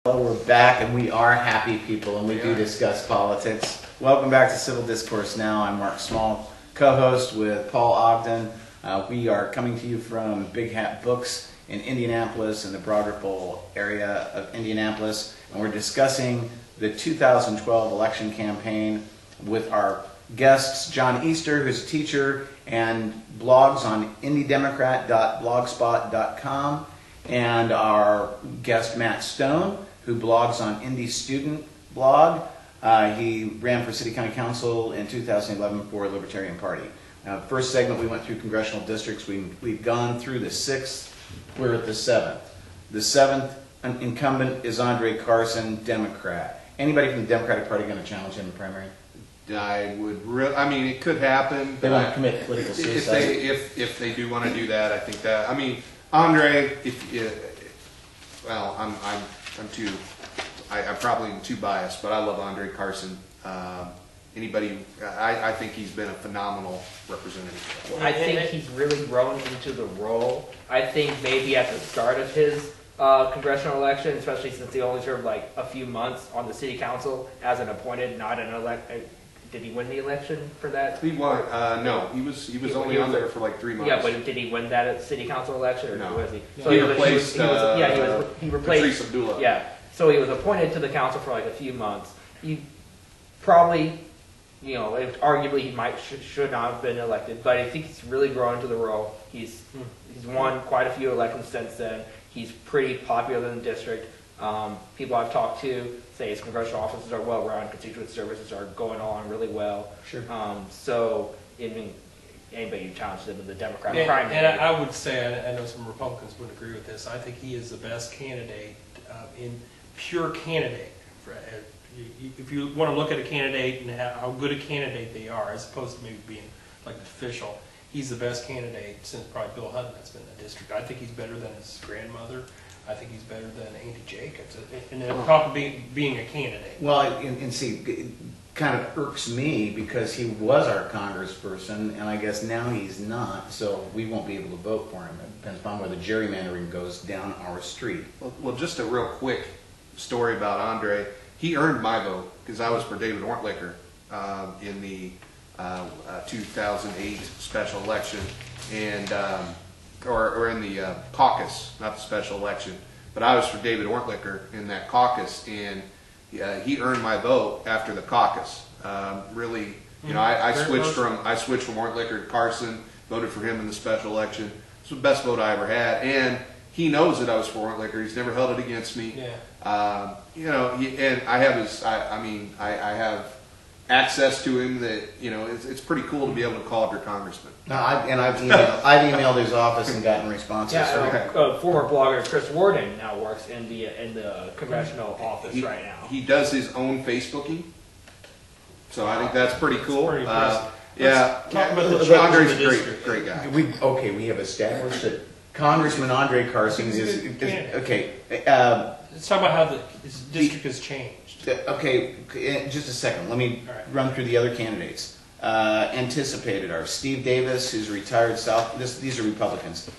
Hello, we're back, and we are happy people, and we do discuss politics. Welcome back to Civil Discourse Now. I'm Mark Small, co-host with Paul Ogden. We are coming to you from Big Hat Books in Indianapolis and the Broad Ripple area of Indianapolis, and we're discussing the 2012 election campaign with our guests, Jon Easter, who's a teacher and blogs on indydemocrat.blogspot.com, and our guest, Matt Stone, who blogs on Indy Student blog. He ran for City-County Council in 2011 for Libertarian Party. First segment, we went through congressional districts. We've gone through the 6th. We're at the 7th. The 7th incumbent is Andre Carson, Democrat. Anybody from the Democratic Party going to challenge him in the primary? I mean, it could happen. They want to commit political suicide. If they do want to do that, I think that. I mean, Andre, I'm probably too biased, but I love Andre Carson. I think he's been a phenomenal representative. I think he's really grown into the role. I think maybe at the start of his congressional election, especially since he only served like a few months on the city council as an appointed, not an elect. Did he win the election for that? He won. No, he was only on there for like 3 months. Yeah, but did he win that city council election, or no? Was he? So he replaced. He replaced Patrice Abdullah. Yeah, so he was appointed to the council for like a few months. He probably, arguably he should not have been elected, but I think he's really grown into the role. He's won quite a few elections since then. He's pretty popular in the district. People I've talked to say his congressional offices are well run, constituent services are going on really well. Sure. So, anybody who challenges him in the Democratic primary. And I would say, I know some Republicans would agree with this, I think he is the best candidate in pure candidate. If you want to look at a candidate and how good a candidate they are, as opposed to maybe being like official, he's the best candidate since probably Bill Hutton that's been in the district. I think he's better than his grandmother. I think he's better than Andy Jacobs. And talk of being a candidate. Well, and see, it kind of irks me because he was our congressperson, and I guess now he's not, so we won't be able to vote for him. It depends upon where the gerrymandering goes down our street. Well, just a real quick story about Andre. He earned my vote because I was for David Ortlicker in the 2008 special election, and or in the caucus, not the special election. But I was for David Ortlicker in that caucus, and he earned my vote after the caucus. Really, I switched from Ortlicker to Carson, voted for him in the special election. It was the best vote I ever had, and he knows that I was for Ortlicker. He's never held it against me. Yeah. And I have I have access to him that it's pretty cool to be able to call up your congressman. No, I've emailed his office and gotten responses. Yeah, former blogger Chris Warden now works in the congressional office right now. He does his own Facebooking, so I think that's pretty cool. Pretty impressive. Talk about the Andre's a district. great guy. We have established that Congressman Andre Carson is okay. Let's talk about how this district has changed. Okay, just a second. Let me run through the other candidates. Anticipated are Steve Davis, who's retired these are Republicans.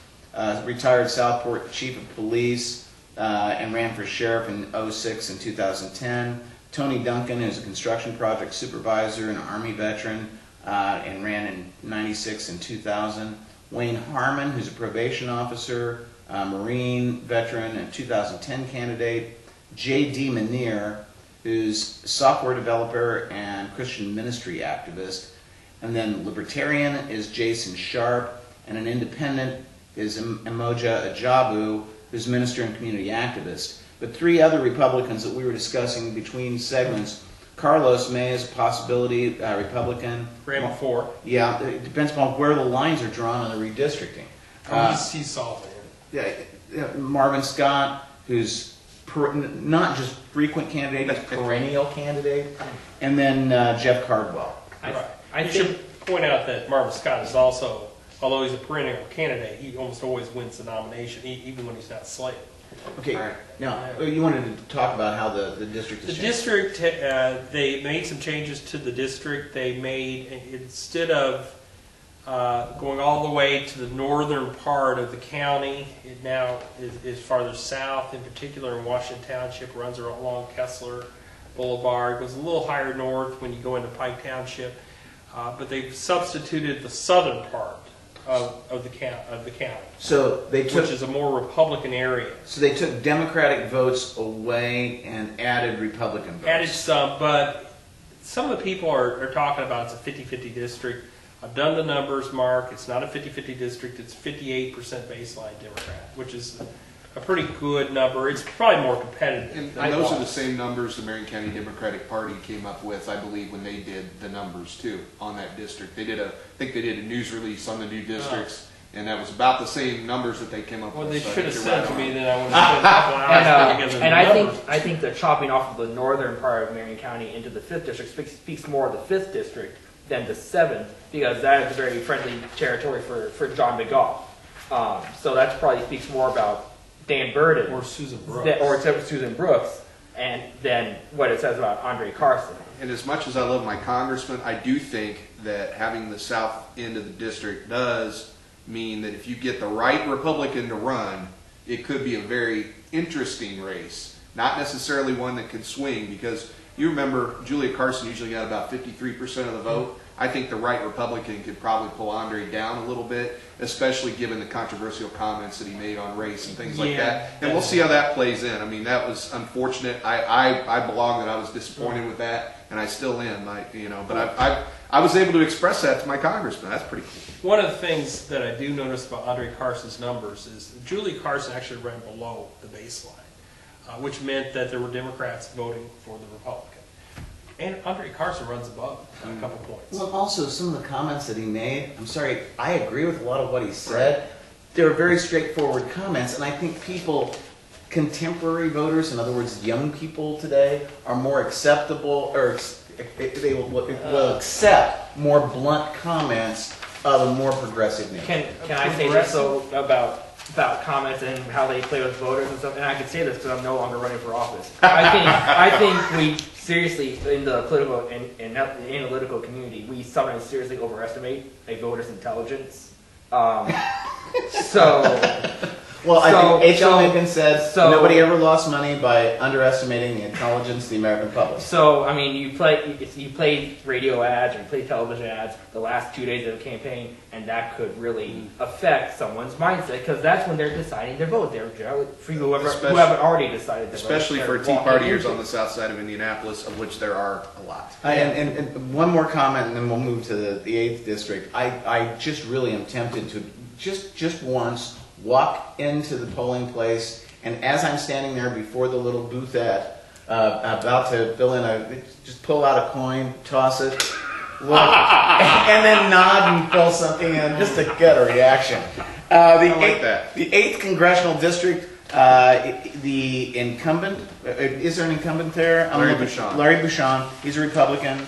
Retired Southport Chief of Police and ran for sheriff in 2006 and 2010. Tony Duncan, who's a construction project supervisor and Army veteran and ran in 96 and 2000. Wayne Harmon, who's a probation officer, Marine veteran and 2010 candidate. J.D. Manier, who's a software developer and Christian ministry activist. And then Libertarian is Jason Sharp, and an independent is Emoja Ajabu, who's minister and community activist. But 3 other Republicans that we were discussing between segments, Carlos May is a possibility, Republican. Ran before. Yeah, it depends upon where the lines are drawn on the redistricting. He's solving it. Marvin Scott, who's not just frequent candidate, but perennial candidate, and then Jeff Cardwell. I should point out that Marvin Scott is also, although he's a perennial candidate, he almost always wins the nomination, even when he's not slated. Okay, now you wanted to talk about how the district has changed. The district, they made some changes to the district. They made, instead of going all the way to the northern part of the county. It now is farther south, in particular in Washington Township, runs along Kessler Boulevard. It goes a little higher north when you go into Pike Township. But they've substituted the southern part of the county. So they took, which is a more Republican area. so they took Democratic votes away and added Republican votes. Added some, but some of the people are talking about it's a 50-50 district. I've done the numbers, Mark. It's not a 50-50 district. It's 58% baseline Democrat, which is a pretty good number. It's probably more competitive. And those are the same numbers the Marion County Democratic Party came up with, I believe, when they did the numbers too on that district. They did I think they did a news release on the new districts, and that was about the same numbers that they came up Well, with. they So I should have think said you're to right me on. that I would have spent a couple hours putting together and the numbers. I think the chopping off of the northern part of Marion County into the 5th district speaks more of the 5th district than the 7th, because that is a very friendly territory for John McGough. So that probably speaks more about Dan Burden Or Susan Brooks. or Susan Brooks, and then what it says about Andre Carson. And as much as I love my congressman, I do think that having the south end of the district does mean that if you get the right Republican to run, it could be a very interesting race. Not necessarily one that could swing, because you remember Julia Carson usually got about 53% of the vote. I think the right Republican could probably pull Andre down a little bit, especially given the controversial comments that he made on race and things like Yeah, that. And we'll see how that plays in. I mean, that was unfortunate. I belong that I was disappointed with that, and I still am. But I was able to express that to my congressman. That's pretty cool. One of the things that I do notice about Andre Carson's numbers is Julie Carson actually ran below the baseline, which meant that there were Democrats voting for the Republican. And Andre Carson runs above a couple points. Well, also some of the comments that he made, I'm sorry, I agree with a lot of what he said. They were very straightforward comments, and I think people, contemporary voters, in other words, young people today, are more acceptable, or they will accept more blunt comments of a more progressive nature. Can I say this though about comments and how they play with voters and stuff? And I can say this because I'm no longer running for office. I think we seriously, in the political and analytical community, we sometimes seriously overestimate a voter's intelligence. Well, I think H.L. Lincoln said, so- nobody ever lost money by underestimating the intelligence of the American public. So, I mean, you play radio ads or you play television ads the last 2 days of the campaign, and that could really affect someone's mindset, because that's when they're deciding their vote. They're generally for whoever who haven't already decided their vote. Especially for They're Tea walking Partiers into on the south side of Indianapolis, of which there are a lot. And one more comment, and then we'll move to the 8th district. I just really am tempted to just once walk into the polling place, and as I'm standing there before the little boothette, about to fill in just pull out a coin, toss it, look, and then nod and fill something in just to get a reaction. The 8th Congressional District, the incumbent, is there an incumbent there? Larry Bouchon. Larry Bouchon, he's a Republican.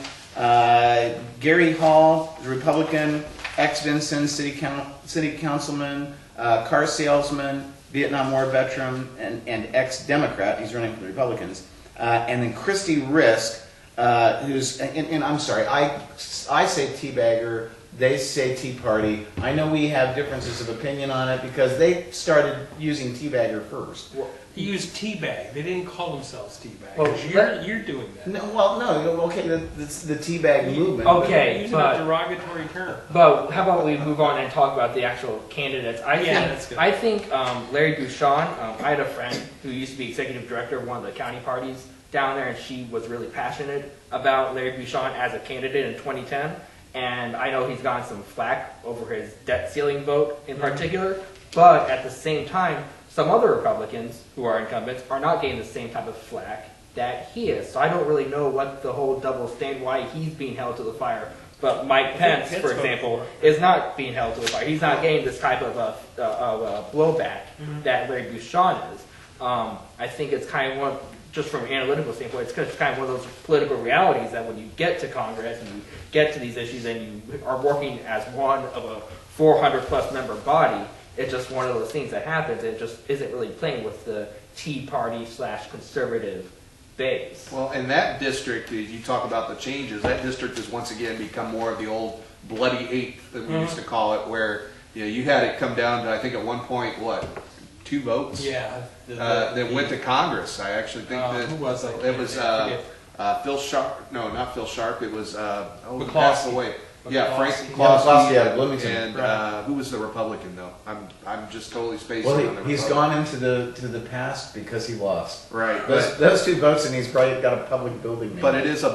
Gary Hall is a Republican. Ex-Vincennes City Councilman, car salesman, Vietnam War veteran, and ex-Democrat. He's running for the Republicans. And then Christy Risk, who's, and I'm sorry, I say teabagger, they say Tea Party. I know we have differences of opinion on it because they started using teabagger first. Well, he used teabag. They didn't call themselves teabag. Well, You're doing that. No, okay, that's the teabag movement. Okay, You're using a derogatory term. But how about we move on and talk about the actual candidates? That's good. I think Larry Bouchon, I had a friend who used to be executive director of one of the county parties down there, and she was really passionate about Larry Bouchon as a candidate in 2010. And I know he's gotten some flack over his debt ceiling vote in particular, but at the same time, some other Republicans who are incumbents are not getting the same type of flack that he is. So I don't really know what the whole double stand, why he's being held to the fire. But Mike Pence, for example, is not being held to the fire. He's not getting this type of blowback that Larry Bouchon is. I think it's kind of one, just from an analytical standpoint, it's kind of one of those political realities that when you get to Congress and you get to these issues and you are working as one of a 400-plus member body, it's just one of those things that happens. It just isn't really playing with the Tea Party / conservative base. Well, in that district, as you talk about the changes, that district has once again become more of the old bloody eighth that we used to call it, where you had it come down to, I think at one point, what, 2 votes? Yeah. That went to Congress. I actually think that who was it? it was Phil Sharp. No, not Phil Sharp. It was he McCloskey. passed away. Yeah, Frank McCloskey, yeah, McCloskey. Bloomington. And who was the Republican though? I'm just totally spacing Well, on the he's Republican. gone into the past because he lost. Right, Those 2 votes, and he's probably got a public building name. but it is a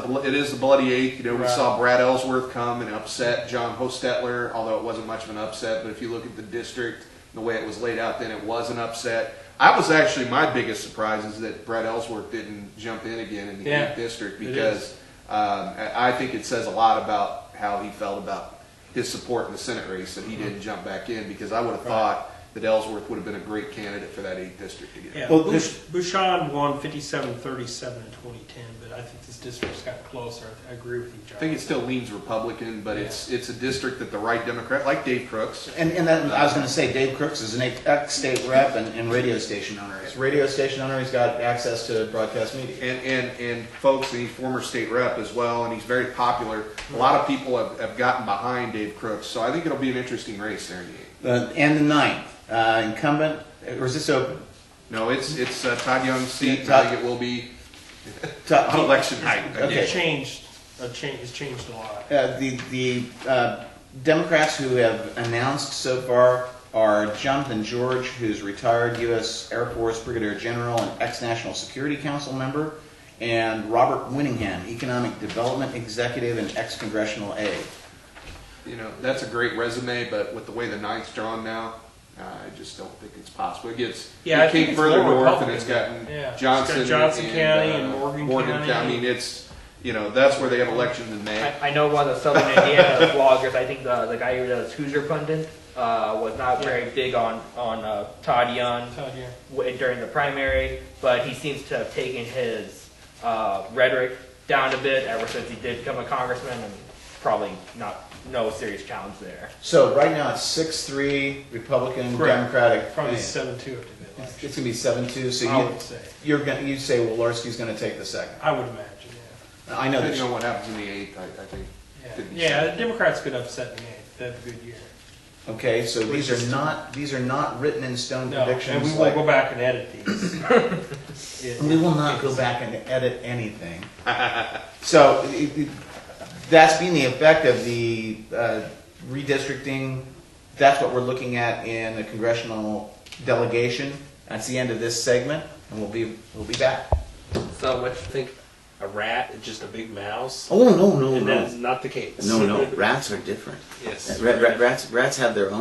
bloody eighth. We Right. saw Brad Ellsworth come and upset John Hostetler, although it wasn't much of an upset. But if you look at the district, the way it was laid out, then it was an upset. I was actually, my biggest surprise is that Brad Ellsworth didn't jump in again in the 8th district, because I think it says a lot about how he felt about his support in the Senate race that he didn't jump back in, because I would have thought that Ellsworth would have been a great candidate for that 8th district again. Yeah, Well, Bouchon won 57-37 in 2010, but I think this district's gotten closer. I agree with you, John. I think it still leans Republican, but it's a district that the right Democrat, like Dave Crooks. And that, I was going to say, Dave Crooks is an ex-state rep and radio station owner. He's a radio station owner. He's got access to broadcast media. And folks, and he's former state rep as well, and he's very popular. A lot of people have gotten behind Dave Crooks, so I think it'll be an interesting race there in the 8th. And the 9th, incumbent, or is this open? No, it's Todd Young's seat. Yeah, Todd- I think it will be Todd- on election night. Okay. It's changed a lot. The Democrats who have announced so far are Jonathan George, who's retired U.S. Air Force Brigadier General and ex-National Security Council member, and Robert Winningham, Economic Development Executive and ex-Congressional aide. That's a great resume, but with the way the 9th's drawn now, I just don't think it's possible. It I think came it's further more north, and Republican it's gotten than- Johnson, it's got Johnson County and Morgan County. I mean, it's that's where they have elections in May. I know one of the Southern Indiana bloggers, I think the guy who does Hoosier Pundit, was not very big on Todd Young during the primary, but he seems to have taken his rhetoric down a bit ever since he did become a congressman, and probably no serious challenge there. So right now it's 6-3 Republican, Correct. Democratic. Probably and 7-2 after the election. It's going to be 7-2. So I would say. you'd say Walorski's going to take the second. I would imagine, I know that. Depending on what happens in the 8th, I think. could be Yeah, said. the Democrats could upset in the 8th. They have a good year. Okay, so these are not written in stone No, predictions. and we won't go back and edit these. We will not go back and edit anything. So that's been the effect of the redistricting. That's what we're looking at in the congressional delegation. That's the end of this segment, and we'll be back. So what you think? A rat is just a big mouse? Oh no. And that's not the case. No, rats are different. Yes. Rats have their own